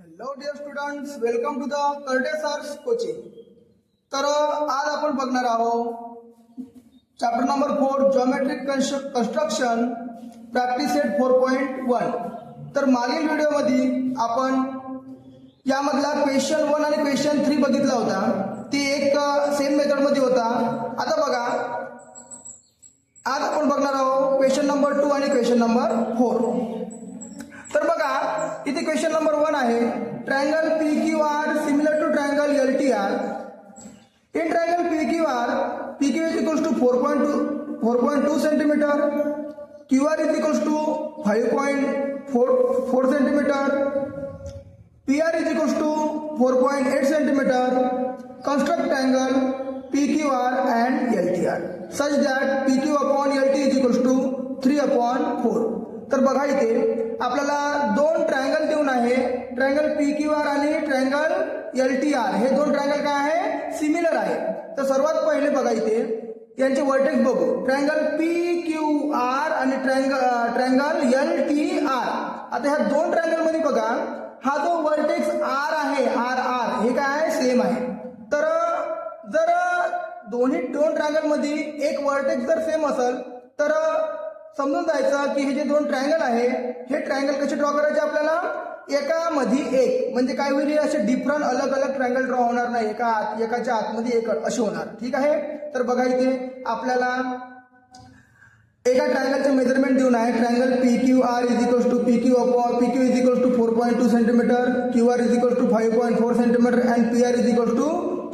Hello dear students, welcome to the Karde Sir's coaching. तर आज आपण बघणार आहोत chapter number 4 geometric construction practice set 4.1. तर मागील व्हिडिओमध्ये आपण यामधला क्वेश्चन 1 आणि क्वेश्चन 3 बघितला होता. ती एक सेम मेथड मध्ये होता. आता बघा आज आपण बघणार आहोत क्वेश्चन नंबर 2 आणि क्वेश्चन नंबर 4. तर बघा इथे क्वेश्चन नंबर 1 आहे. Triangle PQR similar to triangle LTR. In triangle PQR, PQ is equals to 4.2 centimeter, QR is equals to 5.4 centimeter, PR is equals to 4.8 centimeter. Construct triangle PQR and LTR such that PQ upon LT is equals to 3 upon 4. तर बघा इथे आपल्याला दोन triangle देऊन आहे. Triangle PQR आणि triangle LTR हे दोन ट्रायंगल काय आहे, सिमिलर आहे. तर सर्वात पहिले बघा इथे यांचे वर्टेक्स बघू. ट्रायंगल PQR आणि ट्रायंगल LTR. आता ह्या दोन ट्रायंगल मध्ये बघा हा जो वर्टेक्स R आहे, RR हे काय आहे, सेम आहे. तर जर दोन ट्रायंगल मध्ये एक वर्टेक्स जर सेम असेल तर समजून जायचं की हे जे दोन ट्रायंगल आहे हे ट्रायंगल कसे ड्रॉ करायचे आपल्याला, एका मध्ये एक म्हणजे काय होईल, असे डिफरंट अलग अलग ट्रायंगल ड्रॉ होणार नाही. एकाच्या आतमध्ये एक असे होणार. ठीक आहे. तर बघा इथे आपल्याला एका ट्रायंगलचे मेजरमेंट देऊन आहे. Triangle PQR is equals to PQ is equals to 4.2 centimetre, QR is equals to 5.4 centimetre and PR is equals to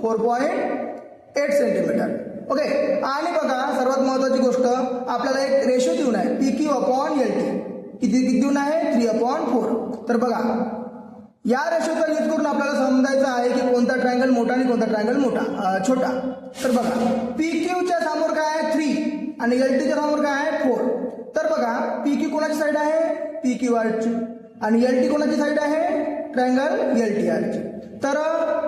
4.8 centimetre. Okay. आणि बघा सर्वात महत्वाची गोष्ट आपल्याला एक रेशो देऊन आहे PQ अपॉन LT. किती देऊन आहे, 3 upon 4. तर बघा या रेशोचा यूज करून आपल्याला समजायचं आहे की कोणता ट्रायंगल मोठा आणि कोणता ट्रायंगल छोटा. तर बघा PQच्या समोर काय आहे 3 आणि LTच्या समोर काय आहे 4. तर बघा PQ कोणाची साईड आहे, PQR ची, आणि LT कोणाची साईड आहे, ट्रायंगल LTR ची. तर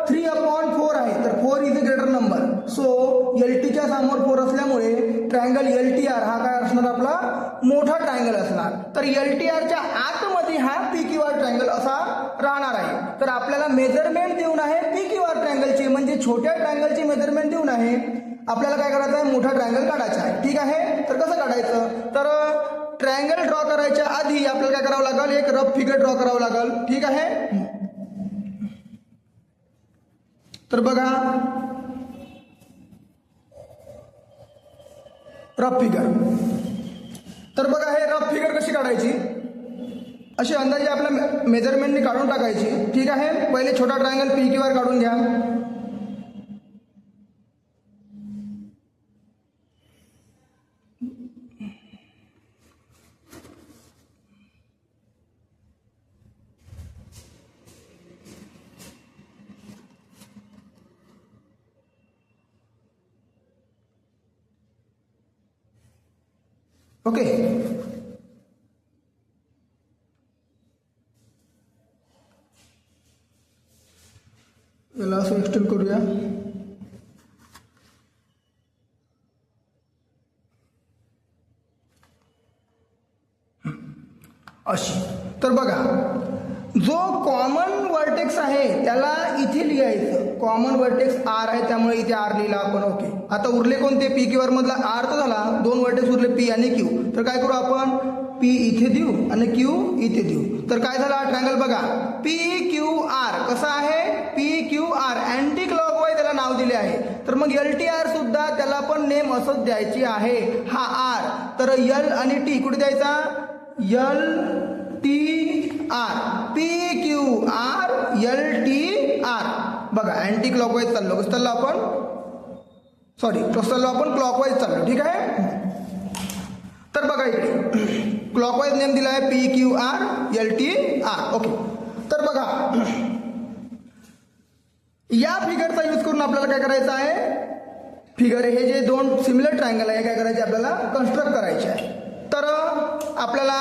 3 upon 4 आहे. तर 4 is a greater number. So LTच्या समोर 4 असल्यामुळे ट्रायंगल LTR हा काय असणार, आपला मोठा ट्रायंगल असणार. तर LTRच्या आतमध्ये हा PQR ट्रायंगल असा राहणार आहे. तर आपल्याला मेजरमेंट देऊन आहे PQR ट्रायंगलची, म्हणजे छोट्या ट्रायंगलची मेजरमेंट देऊन आहे. आपल्याला काय करायचं आहे, मोठा ट्रायंगल काढायचा आहे. ठीक आहे. तर कसं काढायचं, तर ट्रायंगल ड्रॉ करायच्या आधी आपल्याला काय करावं लागेल, एक रफ फिगर ड्रॉ करावं लागेल. ठीक आहे. तर बघा रफ फिगर. तर बघा हे रफ फिगर कशी काढायची, अशी अंदाजे आपल्या मेजरमेंटने काढून टाकायची. ठीक आहे. पहिले छोटा ट्रायंगल PQR काढून घ्या. ओके. याला असं एक्सटेंड करूया. अशी. तर बघा जो कॉमन वर्टेक्स आहे त्याला इथे लिहायचं. कॉमन वर्टेक्स R आहे त्यामुळे इथे R लिहिला आपण. ओके. आता उरले कोणते, PQR मधला R तर झाला, दोन वर्टेक्स उरले P आणि Q. तर काय करू आपण, P इथे देऊ आणि Q इथे देऊ. तर काय झाला ट्रायंगल बघा PQR कसा आहे, PQR अँटी क्लॉकवाईज त्याला नाव दिले आहे. तर मग LTR सुद्धा त्याला पण नेम असंच द्यायची आहे. हा R तर L आणि T कुठे द्यायचा, LTR, PQR LTR. बघा अँटी क्लॉकवाईज चाललो. कसं चाललो आपण, कसं चाललो आपण, क्लॉकवाईज चाललो. ठीक आहे. तर बघा इकडे क्लॉकवाईज नेम दिला आहे PQR LTR. ओके. तर बघा या फिगरचा यूज करून आपल्याला काय करायचं आहे, फिगर हे जे दोन सिमिलर ट्रायंगल आहे काय करायचे, आपल्याला कन्स्ट्रक्ट करायचे आहे. तर आपल्याला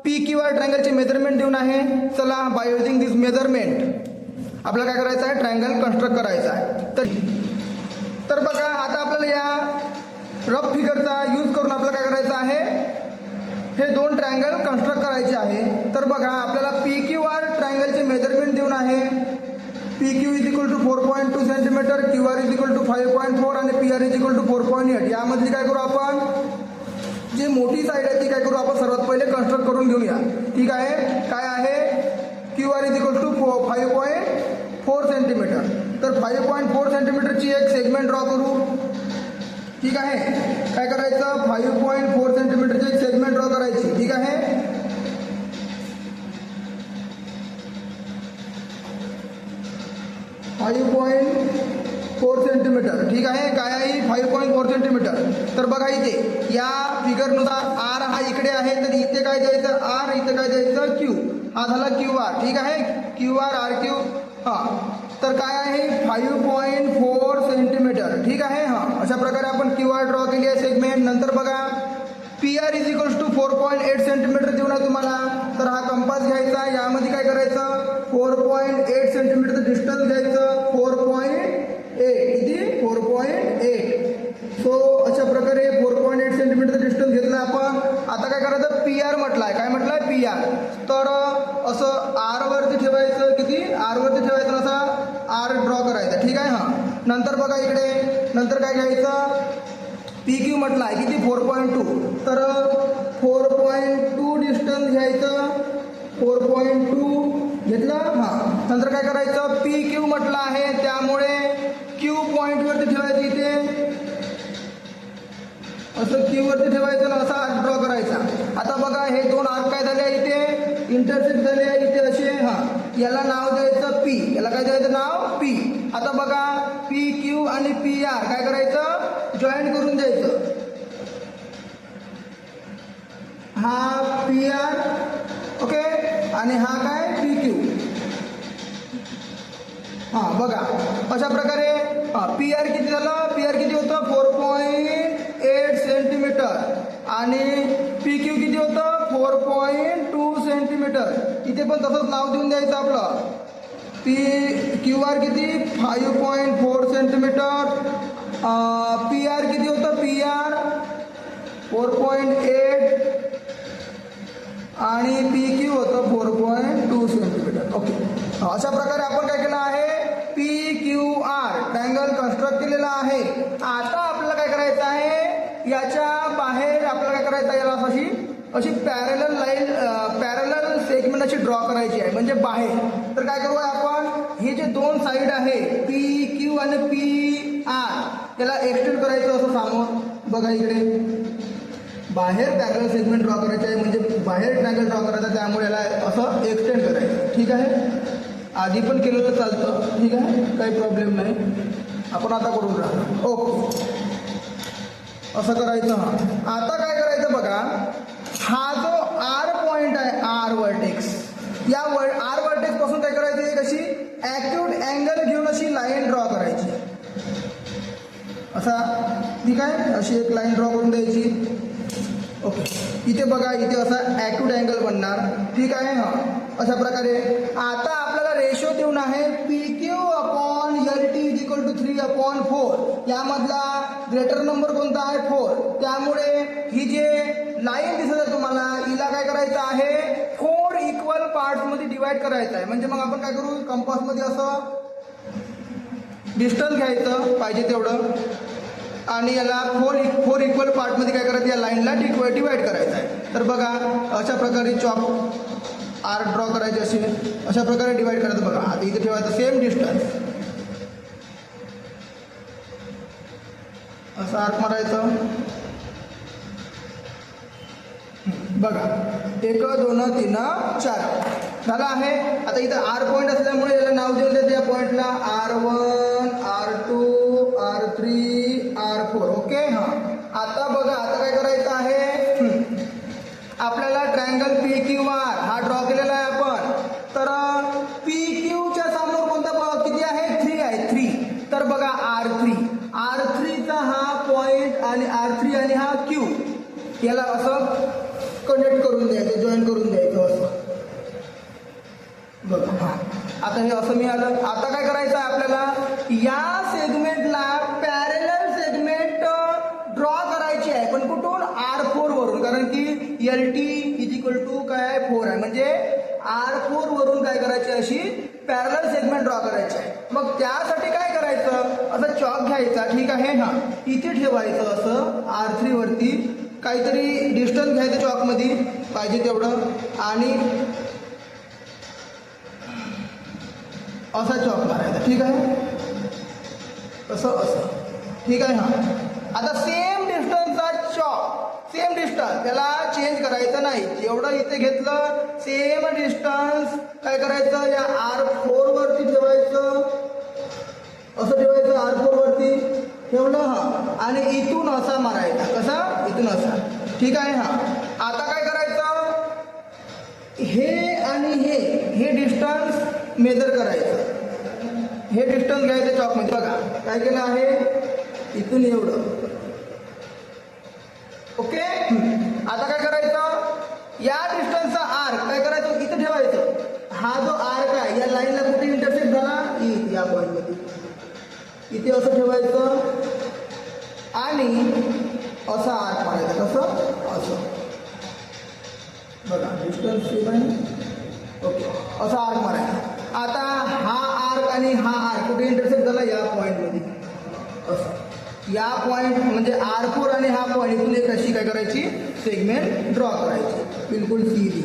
PQR ट्रायंगलचे मेजरमेंट देऊन आहे. चला बाय युजिंग दिस मेजरमेंट आपल्याला काय करायचं आहे, ट्रायंगल कन्स्ट्रक्ट करायचा आहे. तर बघा आता आपल्याला या रफ फिगरचा यूज करून आपल्याला काय करायचं आहे, हे दोन ट्रायंगल कन्स्ट्रक्ट करायचे आहे. तर बघा आपल्याला PQR ट्रायंगलचे मेजरमेंट देऊन आहे P Q is equal to 4.2 centimetre, Q R is equal to 5.4 आणि P R is equal to 4.8. यामधली काय करू आपण, जी मोठी साईड आहे ती काय करू आपण सर्वात पहिले कन्स्ट्रक्ट करून घेऊया. ठीक आहे, काय आहे, Q R is equal to 5.4 centimetre. तर 5.4 सेंटीमीटरची एक सेगमेंट ड्रॉ करू. ठीक आहे, काय करायचं, 5.4 सेंटीमीटरची एक सेगमेंट ड्रॉ करायची. ठीक आहे, 5.4 सेंटीमीटर. ठीक आहे, काय आहे 5.4 सेंटीमीटर. तर बघा इथे या फिगरनुसार आर हा इकडे आहे, तर इथे काय द्यायचं आर, इथे काय द्यायचं क्यू. हा झाला क्यू आर. ठीक आहे, क्यू आर आर क्यू. हां, तर काय आहे 5.4 सेंटीमीटर. ठीक आहे, हां, अशा प्रकारे आपण क्यू आर ड्रॉ केली आहे सेगमेंट. नंतर बघा P R is equals to 4.8 centimetre देऊन आहे तुम्हाला. तर हा कंपास घ्यायचा, यामध्ये काय करायचं 4.8 सेंटीमीटरचं डिस्टन्स घ्यायचं. 4.8 किती 4.8. सो अशा प्रकारे 4.8 सेंटीमीटरचं डिस्टन्स घेतलं आपण. आता काय करायचं, पी आर म्हटलाय, काय म्हटलंय पी आर. तर असं आर वरती ठेवायचं, किती आर वरती ठेवायचं, असा आर ड्रॉ करायचा. ठीक आहे, हां. नंतर बघा इकडे, नंतर काय घ्यायचं, पी क्यू म्हटलं आहे किती 4.2. तर 4.2 डिस्टन्स घ्यायचं. 4.2 घेतलं, हां. नंतर काय करायचं, पी क्यू म्हटलं आहे, त्यामुळे क्यू पॉईंटवरती ठेवायचं, इथे असं क्यू वरती ठेवायचं ना, असा आर्क ड्रॉ करायचा. आता बघा हे दोन आर्क काय झाले, इथे इंटरसेक्ट झाले, इथे असे. हां, याला नाव द्यायचं पी, याला काय द्यायचं नाव पी. आता बघा पी क्यू आणि पी आर काय करायचं, जॉईंट करून द्यायचं. हा पी आर, ओके, आणि हा काय पी क्यू. हां, बघा अशा प्रकारे पी आर किती झालं, पी आर किती होतं 4.8 सेंटीमीटर आणि पी क्यू किती होतं 4.2 सेंटीमीटर. इथे पण तसंच नाव देऊन द्यायचं आपलं. पी क्यू आर किती 5.4 सेंटीमीटर, पी आर किती होतं, पी आर 4.8 आणि पी क्यू होतं 4.2 सेंटीमीटर. ओके, अशा प्रकारे आपण काय केलं आहे, P Q R triangle construct केलेला आहे. आता आपल्याला काय करायचं आहे, याच्या बाहेर आपल्याला काय करायचं आहे, याला अशी पॅरलल लाईन, पॅरलल सेगमेंट अशी ड्रॉ करायची आहे, म्हणजे बाहेर. तर काय करू आपण, हे जे दोन साईड आहे पी क्यू आणि पी आर, त्याला एक्सटेंड करायचं असं समोर. बघा इकडे बाहेर पॅरलल सेगमेंट ड्रॉ करायचं आहे, म्हणजे बाहेर ट्रायंगल ड्रॉ करायचा, त्यामुळे याला असं एक्सटेंड करायचं. ठीक आहे, आधी पण केलेलं चालतं. ठीक आहे, काही प्रॉब्लेम नाही, आपण आता करून राहतो. ओके, असं करायचं. हां, आता काय करायचं बघा, हा जो आर पॉइंट आहे, आर वर्टेक्स, या आर वर्टेक्स पासून काय करायचं, एक अशी ॲक्यूट अँगल घेऊन अशी लाईन ड्रॉ करायची असा. ठीक आहे, अशी एक लाईन ड्रॉ करून द्यायची. ओके, इथे बघा, इथे असा ॲक्यूट अँगल बनणार. ठीक आहे, हां, अशा प्रकारे. आता आपल्याला रेशो देऊन आहे P Q upon L T is equal to 3/4. यामधला ग्रेटर नंबर कोणता आहे 4. त्यामुळे ही जे लाईन दिसत आहे तुम्हाला, हिला काय करायचं आहे 4 इक्वल पार्ट्समध्ये डिवाइड करायचं आहे. म्हणजे मग आपण काय करू, कंपासमध्ये असं डिस्टन्स घ्यायचं पाहिजे तेवढं आणि याला 4 इक्वल पार्टमध्ये काय करायचं, या लाईनला डिवाइड करायचं आहे. तर बघा अशा प्रकारे चॉप आर्क ड्रॉ करायचे, असे अशा प्रकारे डिवाइड करायचं. बघा आता इथे ठेवायचं सेम डिस्टन्स, असं आर्क मारायचं. बघा 1 2 3 4 झालं आहे. आता इथं आर पॉईंट असल्यामुळे याला नाव देऊन द्यायचं या पॉईंटला R1 R2 R3 R4. Okay, हां. आता बघा, आता काय करायचं आहे, आपल्याला ट्रायंगल पी क्यू आर हा ड्रॉ केलेला आहे आपण. तर पी क्यूच्या समोर कोणता किती आहे 3 आहे, 3. तर बघा R3चा हा पॉईंट आणि R3 आणि हा क्यू, याला असं कनेक्ट करून द्यायचं, जॉईन करून द्यायचं असं. बघा, हां, आता हे असं मिळालं. आता काय करायचं आहे आपल्याला, या सेगमेंटला पॅरेलल सेगमेंट ड्रॉ करायची आहे, पण कुठून R4 वरून, कारण की LT इज इक्वल टू काय आहे 4 आहे, म्हणजे R4 वरून काय करायची, अशी पॅरलल सेगमेंट ड्रॉ करायचे आहे. मग त्यासाठी काय करायचं, असं चॉक घ्यायचा, ठीक आहे हा, इथे ठेवायचं असं R3 वरती, काहीतरी डिस्टन्स घ्यायचं चॉकमध्ये पाहिजे तेवढं, आणि असा चॉक मारायचा, ठीक आहे, असं, ठीक आहे हा. आता सेम डिस्टन्सचा चॉक, सेम डिस्टन्स, त्याला चेंज करायचं नाही, जेवढं इथे घेतलं सेम डिस्टन्स काय करायचं, या R4 वरती ठेवायचं, असं ठेवायचं, R4 वरती ठेवलं हा, आणि इथून असा मारायचा, कसा, इथून असा, ठीक आहे हा. आता काय करायचं, हे आणि हे डिस्टन्स मेजर करायचं, हे डिस्टन्स घ्यायचं चॉकमध्ये, बघा काय केलं आहे, इथून एवढं, ओके. आता काय करायचं, या डिस्टन्सचा आर्क काय करायचं, इथे ठेवायचं, हा जो आर्क आहे या लाईनला कुठे इंटरसेक्ट झाला, या पॉईंटमध्ये, इथे असं ठेवायचं, आणि असा आर्क मारायचा, कसं, असं, बघा डिस्टन्स सेम आहे, ओके, असा आर्क मारायचा. आता हा आर्क आणि हा आर्क कुठे इंटरसेक्ट झाला, या पॉईंटमध्ये, असं, या पॉईंट म्हणजे R4 आणि हा पॉईंट, इथून एक अशी काय करायची, सेगमेंट ड्रॉ करायची, बिलकुल सीधी.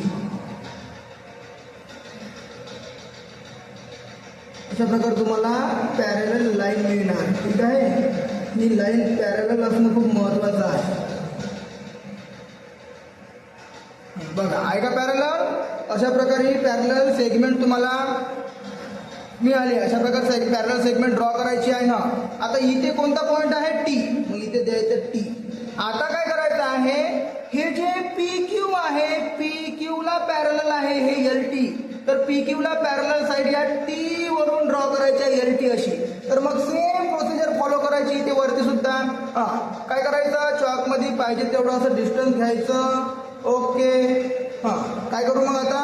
अशा प्रकारे तुम्हाला पॅरलल लाईन मिळणार, ठीक आहे. ही लाईन पॅरलल असणं खूप महत्वाचं आहे. बघा आहे का पॅरलल, अशा प्रकारे पॅरलल सेगमेंट तुम्हाला मिळाली. अशा प्रकारे पॅरलल सेगमेंट ड्रॉ करायची आहे ना. आता इथे कोणता पॉईंट आहे, टी, मग इथे द्यायचं टी. आता काय करायचं आहे, हे जे पी क्यू आहे, पी क्यू ला पॅरलल आहे हे एल टी, तर पी क्यू ला पॅरलल साईड या टी वरून ड्रॉ करायची आहे एल टी अशी. तर मग सेम प्रोसिजर फॉलो करायची इथे वरती सुद्धा. काय करायचं, चॉक मध्ये पाहिजे तेवढं असं डिस्टन्स घ्यायचं, ओके. काय करू मग आता,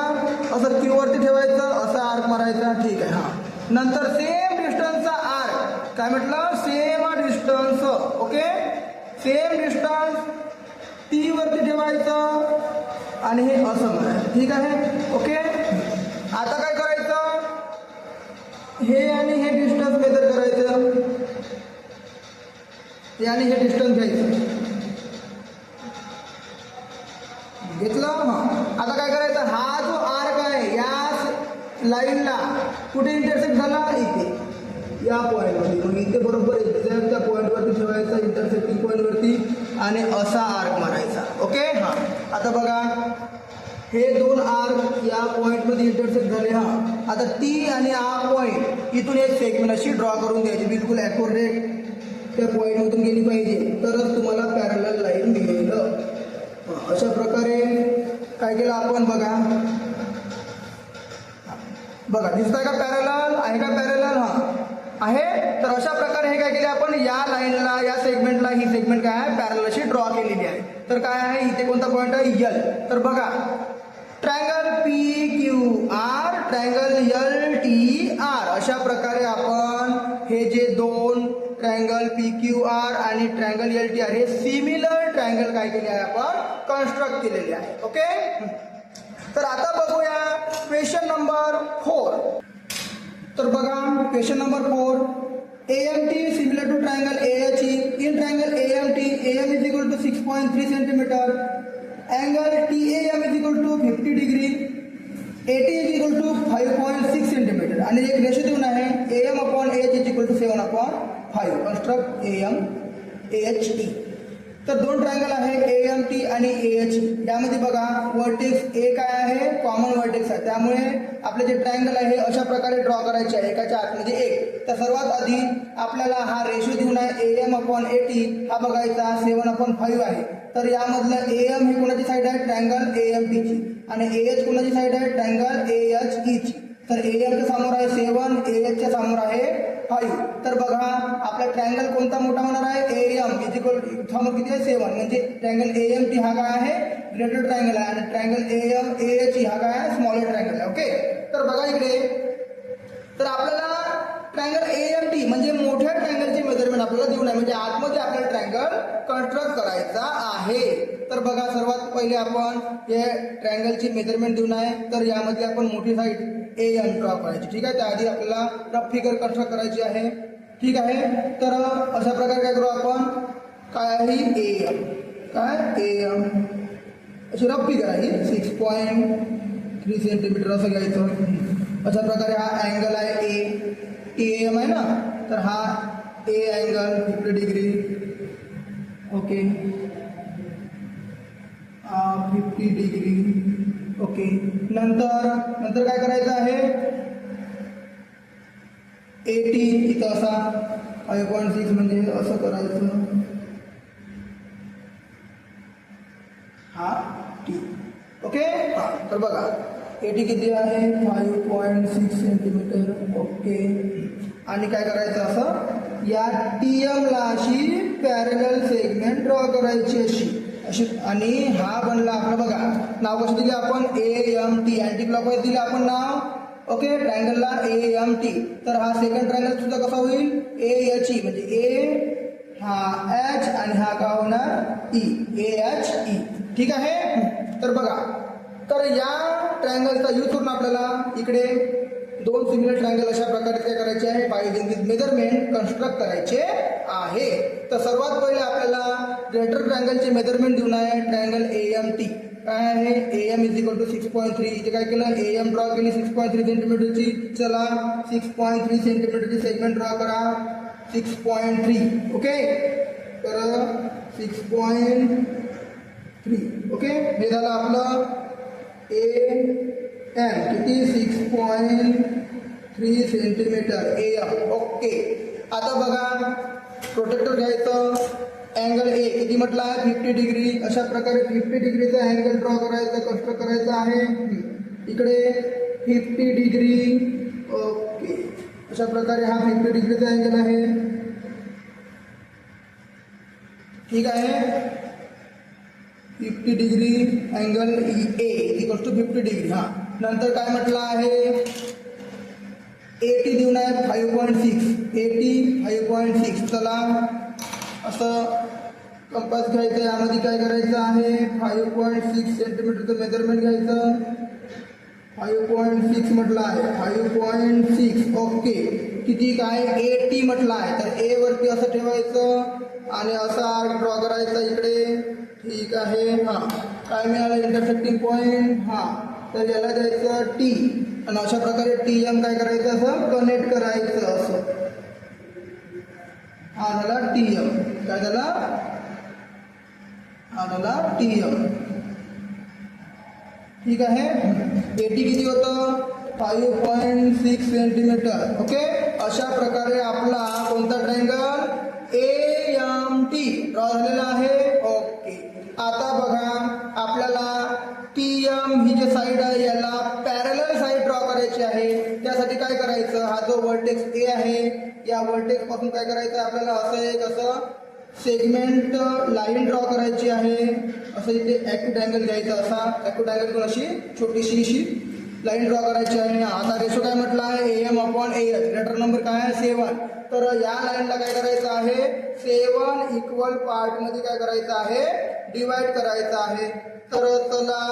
असं क्यू वरती ठेवायचं, असं आर्क मारायचा, ठीक आहे. नंतर सेम डिस्टन्सचा आर्क, काय म्हटलं, same distance, okay, same distance T वरती ठेवायचं आणि हे असं मारायचं, ठीक आहे, ओके. आता काय करायचं, हे आणि हे डिस्टन्स मेजर करायचं, हे आणि हे डिस्टन्स घ्यायचं, घेतलं. आता काय करायचं, हा जो आर्क आहे या लाईनला कुठे इंटरसेक्ट झाला, इथे या पॉईंटवरती, मग इथे बरोबर एक्झॅक्ट त्या पॉईंटवरती ठेवायचा, इंटरसेक्टिंग पॉईंटवरती, आणि असा आर्क मारायचा, ओके. आता बघा हे दोन आर्क या पॉईंटमध्ये इंटरसेक्ट झाले. आता टी आणि हा पॉईंट, इथून एक सेगमेंट अशी ड्रॉ करून द्यायची, बिलकुल ॲक्युरेट त्या पॉईंटमधून गेली पाहिजे, तरच तुम्हाला पॅरलल लाईन मिळेल. अशा प्रकारे काय केलं आपण, बघा दिसतंय का पॅरलल आहे, का पॅरलल आहे. तर अशा प्रकारे हे काय केले आपण, या लाईनला, या सेगमेंटला, ही सेगमेंट काय आहे, पॅरलल अशी ड्रॉ केलेली आहे. तर काय आहे, इथे कोणता पॉईंट आहे, एल. तर बघा triangle P Q R, triangle L T R, अशा प्रकारे आपण हे जे दोन ट्रायंगल पी क्यू आर आणि ट्रायंगल एल टी आर हे सिमिलर ट्रायंगल काय केले आहे, आपण कन्स्ट्रक्ट केलेले आहे, ओके. तर आता बघूया क्वेश्चन नंबर 4. तर बघा question number 4, AMT similar to triangle AHE. In triangle AMT, AM is equal to 6.3 centimeter, angle TAM is equal to 50 degree, AT is equal to 5.6 centimeter, आणि एक रेशो देऊन आहे AM upon AH is equal to 7 upon 5. construct AM AHE. तर दोन triangle आहे AMT आणि AH. यामध्ये बघा वर्टेक्स ए काय आहे, कॉमन वर्टेक्स आहे, त्यामुळे आपले जे ट्रायंगल आहे अशा प्रकारे ड्रॉ करायचे आहे, एकाच्या आतमध्ये एक. तर सर्वात आधी आपल्याला हा रेशो देऊन आहे AM upon AT, हा बघायचा 7/5 आहे. तर यामधलं AM ही कोणाची साईड आहे, ट्रायंगल AMT ची, आणि AH कोणाची साईड आहे, ट्रायंगल AHE ची. तर AM च्या समोर आहे 7, AH च्या समोर आहे 5. तर बघा आपला ट्रायंगल कोणता मोठा होणार आहे, AM इज इक्वल समोर किती आहे, 7, म्हणजे ट्रायंगल AMT हा काय आहे, ग्रेटर ट्रायंगल आहे, आणि ट्रायंगल AHE हा काय आहे, स्मॉलर ट्रायंगल आहे, ओके. तर बघा इकडे, तर आपल्याला ट्रायंगल AMT म्हणजे मोठ्या ट्रायंगलचे मेजरमेंट आपल्याला देऊन आहे, म्हणजे आतमध्ये आपल्याला ट्रायंगल कन्स्ट्रक्ट करायचा आहे. तर बघा सर्वात पहिले आपण हे ट्रायंगलची मेजरमेंट देऊन आहे, तर यामध्ये आपण मोठी साईड AM ड्रॉ करायची. ठीक आहे, त्याआधी आपल्याला रफ फिगर कन्स्ट्रक्ट करायची आहे. ठीक आहे, तर अशा प्रकारे काय करू आपण, काय आहे AM, काय AM अशी रफ फिगर आहे 6.3 सेंटीमीटर असं घ्यायचं. अशा प्रकारे हा अँगल आहे AM आहे ना, तर हा A angle 50 degree. Okay, 50 degree. Okay, नंतर काय करायचं आहे, 80 इथं असा 5.6 म्हणजे असं करायचं, हा T. ओके, हा तर बघा 80 किती आहे 5.6 सेंटीमीटर. ओके, आणि काय करायचं असं, या TM ला अशी पॅरलल सेगमेंट ड्रॉ करायची अशी. आणि हा बनला आपला, बघा नाव कसं दिले आपण, AMT, अँटी क्लॉकवाईज दिले आपण नाव. Okay, ट्रायंगलला AMT. तर हा सेकंड ट्रायंगल सुद्धा कसा होईल, AHE, म्हणजे A हा H आणि हा का होणार E, AHE. ठीक आहे, तर बघा, तर या ट्रायंगलचा यूज करून आपल्याला इकडे दोन सिमिलर ट्रायंगल अशा प्रकारे काय करायचे आहे, by using this measurement construct करायचे आहे. तर सर्वात पहिले आपल्याला ग्रेटर ट्रायंगलचे मेजरमेंट देऊन आहे, ट्रायंगल AMT काय आहे, AM इज इक्वल टू 6.3. इथे काय केलं, AM ड्रॉ केली 6.3 सेंटीमीटरची. चला 6.3 सेंटीमीटरची सेगमेंट ड्रॉ करा, 6.3. ओके, तर 6.3. ओके, हे झालं आपलं AM, किती 6.3 सेंटीमीटर AM. ओके, आता बघा प्रोटेक्टर घ्यायचं, अँगल A किती म्हटलं आहे 50 डिग्री. अशा प्रकारे 50 डिग्रीचा अँगल ड्रॉ करायचा, कन्स्ट्रक्ट करायचा आहे. इकडे 50 डिग्री. ओके, अशा प्रकारे हा 50 डिग्रीचा अँगल आहे. ठीक आहे, 50 degree angle A equals to 50 degree. हा नंतर काय म्हटलं आहे, 80 देऊन आहे 5.6, 5.6. चला असं कंपास घ्यायचं, यामध्ये काय करायचं आहे 5.6 सेंटीमीटरचं मेजरमेंट घ्यायचं. 5.6 म्हटलं आहे, 5.6. ओके, किती काय 80 म्हटलं आहे, तर A वरती असं ठेवायचं आणि असा आर्क ड्रॉ करायचा इकडे. ठीक आहे, हा काय मिळालं इंटरसेक्टिंग पॉईंट, हा तर याला द्यायचं T. आणि अशा प्रकारे TM काय करायचं, असं कनेक्ट करायचं असं. हा झाला TM, काय झाला, हा झाला TM. ठीक आहे, 80 किती होतं 5.6 सेंटीमीटर. ओके, अशा प्रकारे आपला कोणता ट्रायंगल AMT ड्रॉ झालेला आहे. ओके, आता बघा आपल्याला TM ही जी साईड आहे याला पॅरलल साईड ड्रॉ करायची आहे. त्यासाठी काय करायचं, हा जो वर्टेक्स A आहे या वर्टेक्स पासून काय करायचं आपल्याला, असं एक असं सेगमेंट लाईन ड्रॉ करायची आहे. असं इथे ॲक्यूट अँगल घ्यायचा, असा ॲक्यूट अँगल करून अशी छोटीशी अशी लाईन ड्रॉ करायची आहे. आता रेशो काय म्हटलं आहे AM/AH, ग्रेटर नंबर काय आहे 7. तर या लाईनला काय करायचं आहे 7 इक्वल पार्टमध्ये काय करायचं आहे, डिवाइड करायचं आहे. तर चला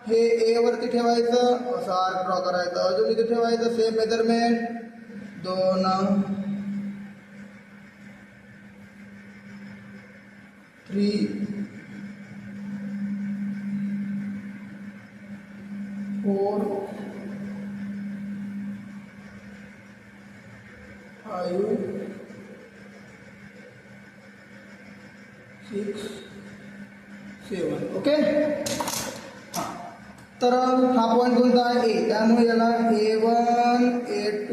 हे A वरती ठेवायचं, असं आर्क ड्रॉ करायचं, अजून इथे ठेवायचं सेम मेजरमेंट 2, 3, 4, 5, 6, 7. ओके, हां तर हा पॉईंट कोणता आहे A, त्यामुळे याला A1, A2,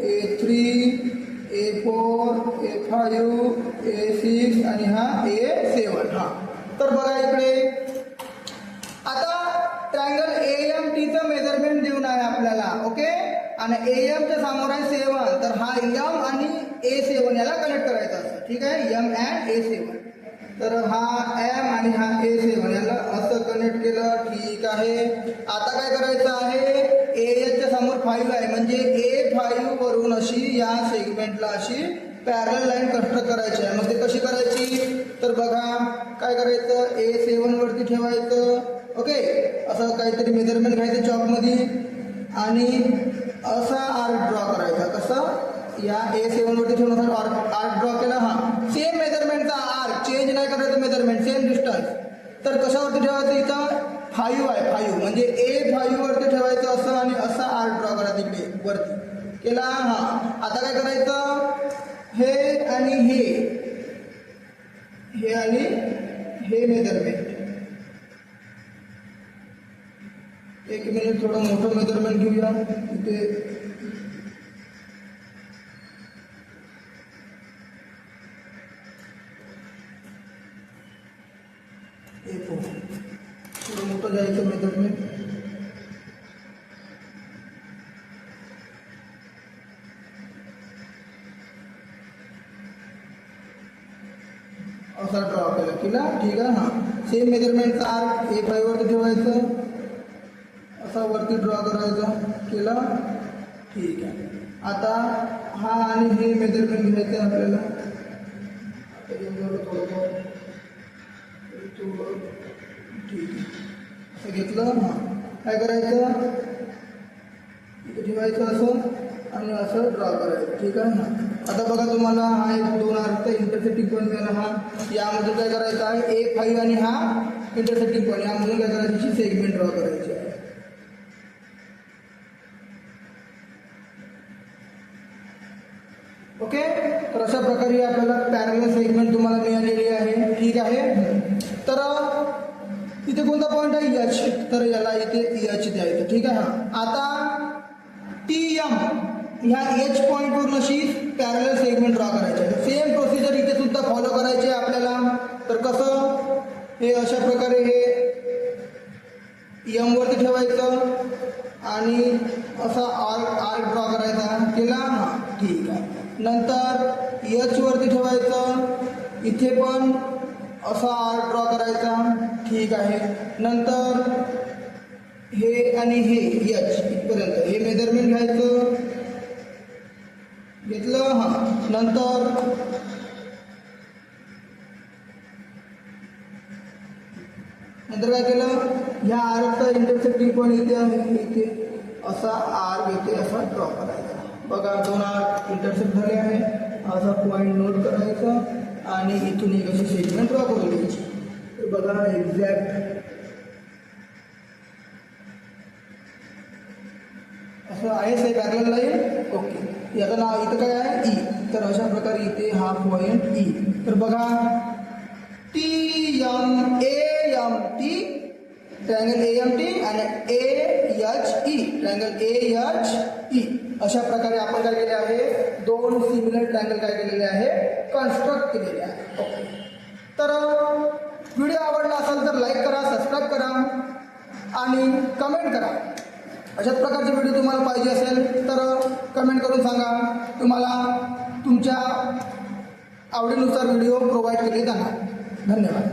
A3, A4, A5, A6 आणि हा A7. हा तर बघा इकडे आता ट्रायंगल AMTचं मेजरमेंट देऊन आहे आपल्याला. ओके, आणि AMच्या समोर आहे 7, तर हा M आणि A7 याला कनेक्ट करायचा असं. ठीक आहे, M अँड A7. तर हा M आणि हा A7 याला असं कनेक्ट केलं. ठीक आहे, आता काय करायचं आहे, AHच्या समोर 5 आहे म्हणजे A5 वरून अशी या सेगमेंटला अशी पॅरलल लाईन कन्स्ट्रक्ट करायची आहे. मग ते कशी करायची तर बघा काय करायचं, A7 वरती ठेवायचं. ओके, असं काहीतरी मेजरमेंट घ्यायचं चॉकमध्ये आणि असा आर्क ड्रॉ करायचा. कसा या A7 वरती ठेवून आर्क ड्रॉ केला. हा सेम मेजरमेंटचा आर्क, चेंज नाही करायचं मेजरमेंट, सेम डिस्टन्स. तर कशावरती ठेवायचं, इथं 5 आहे, 5 म्हणजे A5 वरती ठेवायचं असं आणि असा आर्क ड्रॉ करा तिकडे वरती केला. हा आता काय करायचं, हे आणि हे आणि हे मेजरमेंट. एक मिनिट, थोडं मोठं मेजरमेंट घेऊया. इथे थोडं मोठं जायचं मेजरमेंट. असा ड्रॉ केला. ठीक आहे. हां सेम मेजरमेंटचा आर्क A5 वरती ठेवायचं, असा वरती ड्रॉ करायचा केला. ठीक आहे. आता हा आणि हे मेजरमेंट घ्यायचं आपल्याला. ठीक आहे, असं घेतलं. हां काय करायचं, इथे ठेवायचं असं आणि असं ड्रॉ करायचं. ठीक आहे ना. आता बघा तुम्हाला हा एक 2 आर्कचा इंटरसेक्टिंग पॉईंट मिळाला. हा यामधून काय करायचं आहे, A5 आणि हा इंटरसेक्टिंग पॉईंट, यामधून काय करायची, सेगमेंट ड्रॉ करायची आहे. ओके, तर अशा प्रकारे आपल्याला पॅरलल सेगमेंट तुम्हाला मिळालेली आहे. ठीक आहे. तर इथे कोणता पॉईंट आहे, H, तर याला इथे H द्यायचं. ठीक आहे. हा आता TM ह्या H पॉईंटवरून अशी पॅरलल सेगमेंट ड्रॉ करायची. सेम प्रोसिजर इथे सुद्धा फॉलो करायची आहे आपल्याला. तर कसं, हे अशा प्रकारे हे M वरती ठेवायचं आणि असा आर्क ड्रॉ करायचा केला. हा ठीक आहे. नंतर H वरती ठेवायचं, इथे पण असा आर्क ड्रॉ करायचा. ठीक आहे. नंतर हे आणि हे H इथपर्यंत हे मेजरमेंट घ्यायचं, घेतलं. हां नंतर काय केलं, ह्या आर्कचा इंटरसेक्टिंग पॉईंट इथे आहे, इथे असा आर्क इथे असा ड्रॉ करायचा. बघा 2 आर्क इंटरसेक्ट झाले आहे. असा पॉईंट नोट करायचा आणि इथून एक अशी सेगमेंट ड्रॉ करून द्यायची. तर बघा एक्झॅक्ट असं आहे से पॅरलल लाईन. ओके, याचं नाव इथं काय आहे, E. तर अशा प्रकारे इथे हा पॉईंट E. तर बघा TMAMT ट्रायंगल AMT आणि AHE ट्रायंगल AHE. अशा प्रकारे आपण काय केले आहे, 2 सिमिलर ट्रायंगल काय केलेले आहे, कन्स्ट्रक्ट केलेले आहे. ओके, तर व्हिडिओ आवडला असेल तर लाईक करा, सबस्क्राईब करा आणि कमेंट करा. अशाच प्रकारचे व्हिडिओ तुम्हाला पाहिजे असेल तर कमेंट करून सांगा. तुम्हाला तुमच्या आवडीनुसार व्हिडिओ प्रोव्हाइड केले जाणार. धन्यवाद.